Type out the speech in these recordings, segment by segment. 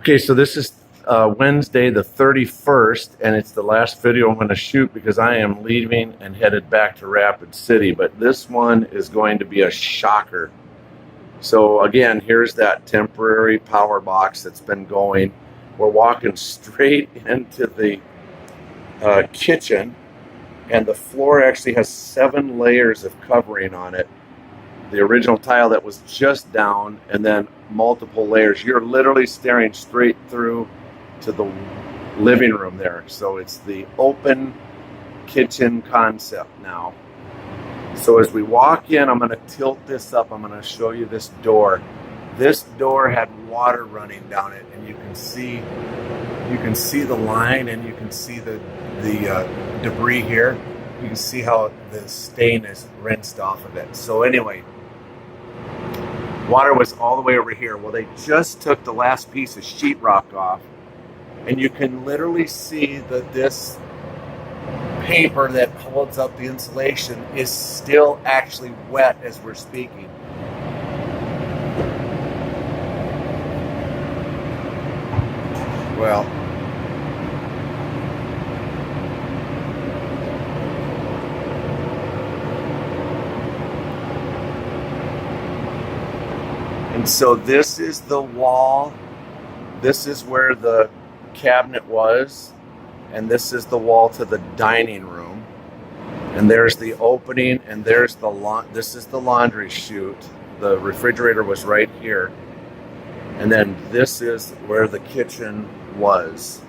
Okay, so this is Wednesday the 31st, and it's the last video I'm going to shoot because I am leaving and headed back to Rapid City. But this one is going to be a shocker. So again, here's that temporary power box that's been going. We're walking straight into the kitchen, and the floor actually has 7 layers of covering on it. The original tile that was just down, and then multiple layers. You're literally staring straight through to the living room there. So it's the open kitchen concept now. So as we walk in, I'm going to tilt this up. I'm going to show you this door. This door had water running down it, and you can see the line, and you can see the debris here. You can see how the stain is rinsed off of it. So anyway, water was all the way over here. Well, they just took the last piece of sheetrock off, and you can literally see that this paper that holds up the insulation is still actually wet as we're speaking. Well, and so this is the wall. This is where the cabinet was, and this is the wall to the dining room. And there's the opening, and there's this is the laundry chute. The refrigerator was right here. And then this is where the kitchen was.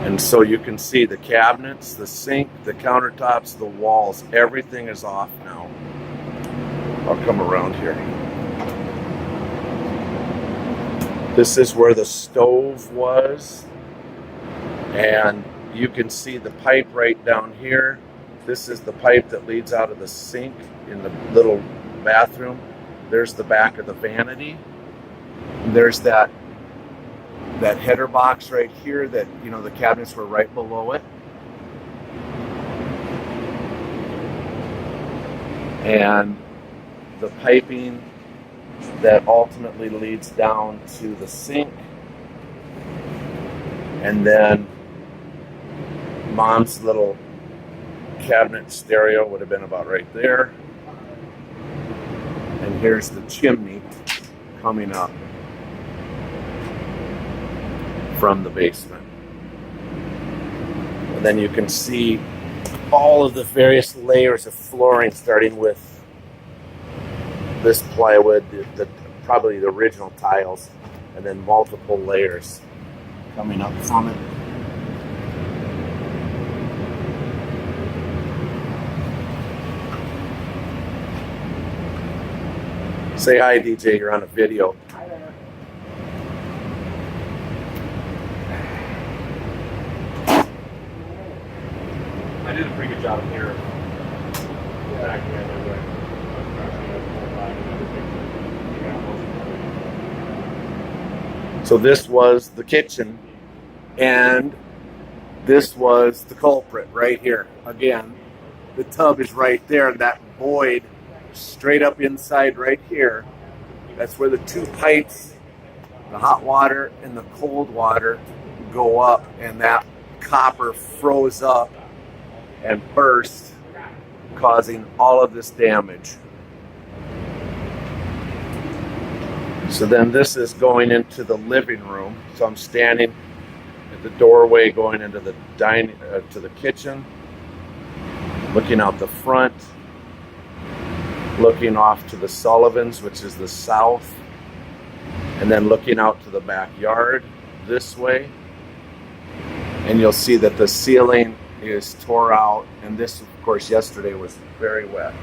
And so you can see the cabinets, the sink, the countertops, the walls, everything is off now. I'll come around here. This is where the stove was, and you can see the pipe right down here. This is the pipe that leads out of the sink in the little bathroom. There's the back of the vanity. And there's that header box right here that, the cabinets were right below it. And the piping that ultimately leads down to the sink. And then Mom's little cabinet stereo would have been about right there. And here's the chimney coming up from the basement. And then you can see all of the various layers of flooring, starting with this plywood, probably the original tiles, and then multiple layers coming up from it. Say hi, DJ, you're on a video. Hi there. I did a pretty good job here. Back So this was the kitchen, and this was the culprit right here. Again, the tub is right there, and that void straight up inside right here, that's where the 2 pipes, the hot water and the cold water, go up, and that copper froze up and burst, causing all of this damage. So then this is going into the living room. So I'm standing at the doorway going into the to the kitchen, looking out the front, looking off to the Sullivans, which is the south, and then looking out to the backyard this way. And you'll see that the ceiling is tore out, and this, of course, yesterday was very wet.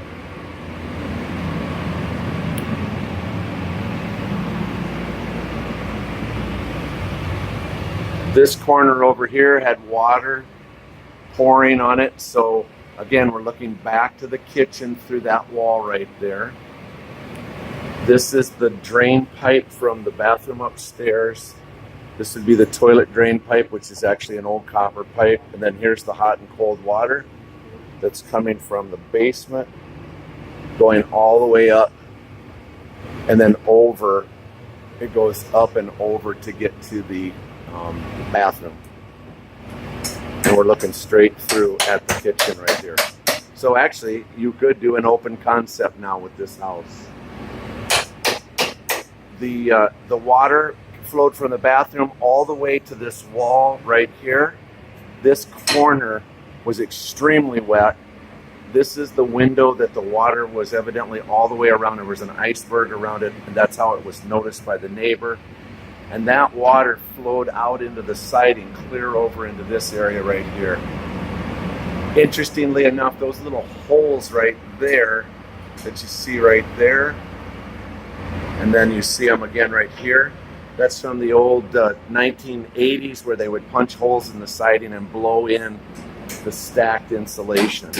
This corner over here had water pouring on it, so again, we're looking back to the kitchen through that wall right there. This is the drain pipe from the bathroom upstairs. This would be the toilet drain pipe, which is actually an old copper pipe. And then here's the hot and cold water that's coming from the basement, going all the way up and then over it goes up and over to get to the bathroom. And we're looking straight through at the kitchen right here. So actually, you could do an open concept now with this house. The water flowed from the bathroom all the way to this wall right here. This corner was extremely wet. This is the window that the water was evidently all the way around. There was an iceberg around it, and that's how it was noticed by the neighbor. And that water flowed out into the siding, clear over into this area right here. Interestingly enough, those little holes right there that you see right there, and then you see them again right here, that's from the old 1980s where they would punch holes in the siding and blow in the stacked insulation.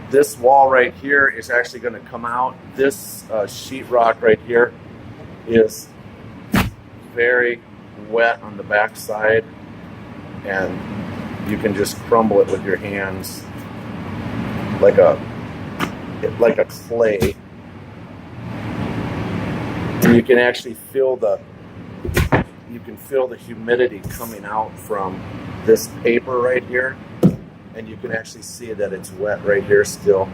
This wall right here is actually going to come out. This sheetrock right here is very wet on the back side, and you can just crumble it with your hands like a clay. And you can actually feel the humidity coming out from this paper right here. And you can actually see that it's wet right here still.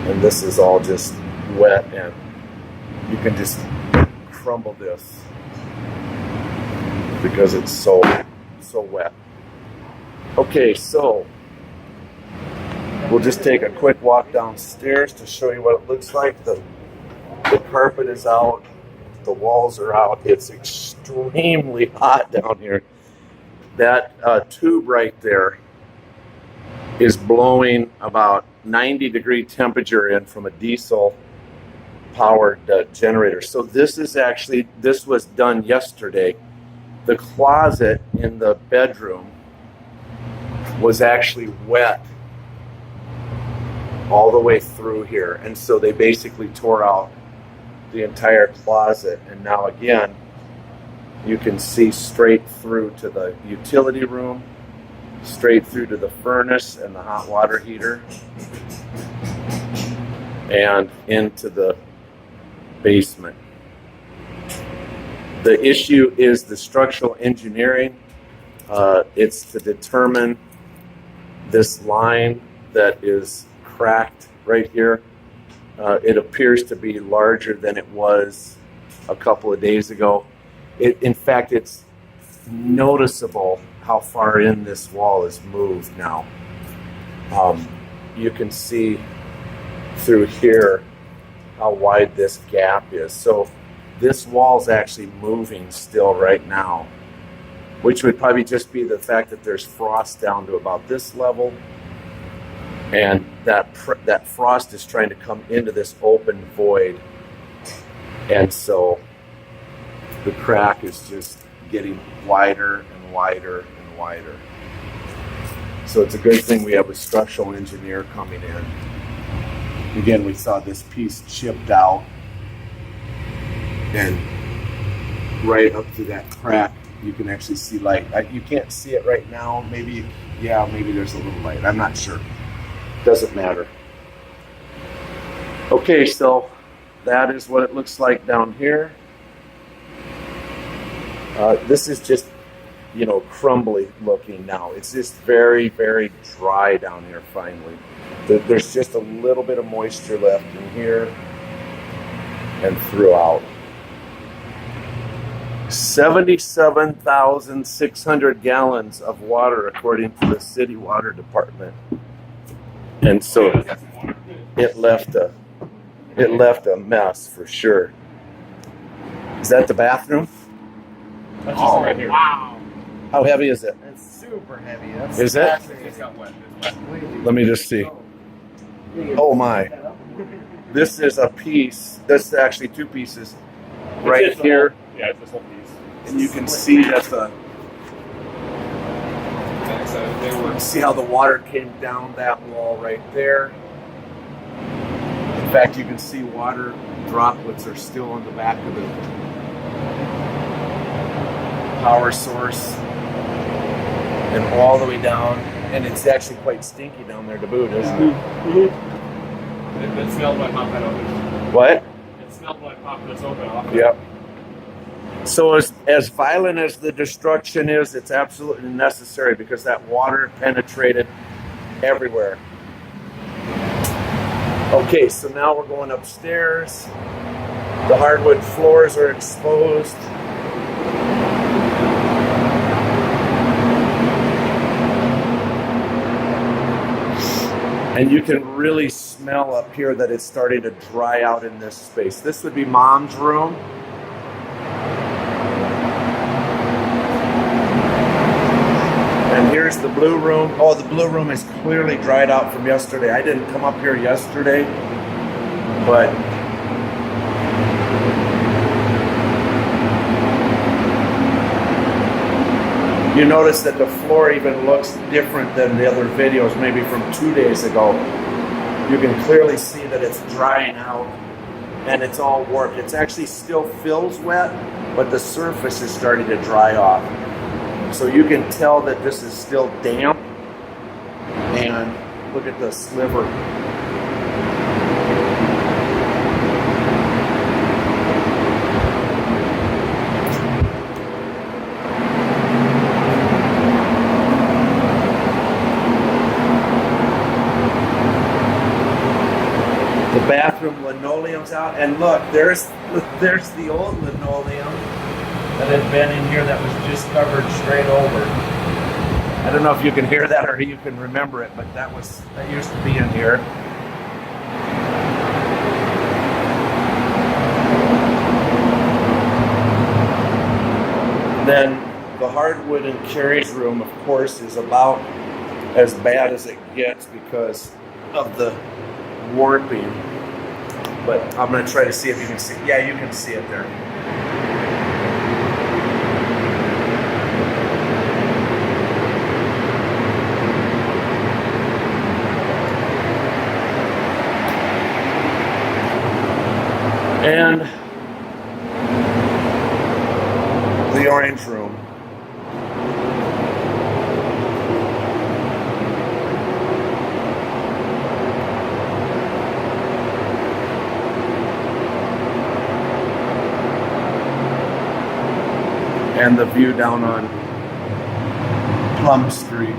And this is all just wet, and you can just crumble this because it's so wet. Okay, so we'll just take a quick walk downstairs to show you what it looks like. The carpet is out. The walls are out. It's extremely hot down here. That tube right there is blowing about 90-degree temperature in from a diesel powered generator. So this was done yesterday. The closet in the bedroom was actually wet all the way through here. And so they basically tore out the entire closet, and now again you can see straight through to the utility room, straight through to the furnace and the hot water heater, and into the basement. The issue is the structural engineering. It's to determine this line that is cracked right here. It appears to be larger than it was a couple of days ago. In fact, it's noticeable how far in this wall is moved now. You can see through here how wide this gap is. So this wall's actually moving still right now, which would probably just be the fact that there's frost down to about this level. And that frost is trying to come into this open void. And so the crack is just getting wider and wider and wider. So it's a good thing we have a structural engineer coming in. Again, we saw this piece chipped out, and right up to that crack, you can actually see light. You can't see it right now. Maybe there's a little light. I'm not sure. Doesn't matter. Okay, so that is what it looks like down here. This is just, crumbly looking now. It's just very, very dry down here finally. There's just a little bit of moisture left in here and throughout. 77,600 gallons of water according to the city water department. And so it left a mess for sure. Is that the bathroom? That's just right here. Wow. How heavy is it? It's super heavy. Is it? It's got wet. It's wet. Let me just see. Oh my. This is a piece. This is actually two pieces right It's here. Yeah, it's this whole piece. And you can see that So they were. see how the water came down that wall right there. In fact, you can see water droplets are still on the back of the power source and all the way down And it's actually quite stinky down there to boot, isn't it? Mm-hmm. It smelled when I popped that open. What? It smelled when I popped this open off. Yep. So as violent as the destruction is, it's absolutely necessary because that water penetrated everywhere. Okay, so now we're going upstairs. The hardwood floors are exposed. And you can really smell up here that it's starting to dry out in this space. This would be Mom's room. And here's the blue room. Oh, the blue room is clearly dried out from yesterday. I didn't come up here yesterday, but you notice that the floor even looks different than the other videos, maybe from 2 days ago. You can clearly see that it's drying out and it's all warped. It's actually still feels wet, but the surface is starting to dry off. So you can tell that this is still damp. And look at the sliver. The bathroom linoleum's out, and look, there's the old linoleum that had been in here that was just covered straight over. I don't know if you can hear that or you can remember it, but that used to be in here. Then the hardwood in Carrie's room, of course, is about as bad as it gets because of the warping. But I'm going to try to see if you can see. Yeah, you can see it there. And the orange room. And the view down on Plum Street.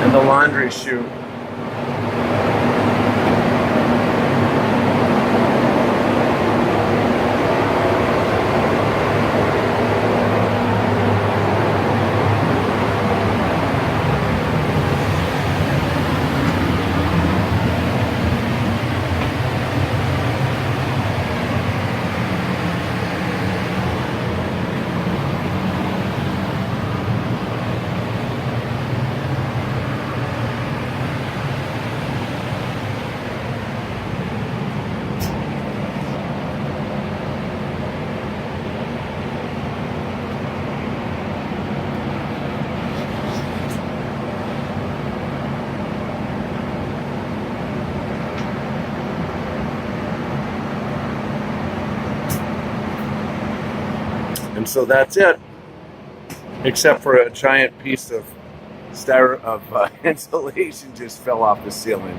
The laundry chute. And so that's it, except for a giant piece of insulation just fell off the ceiling.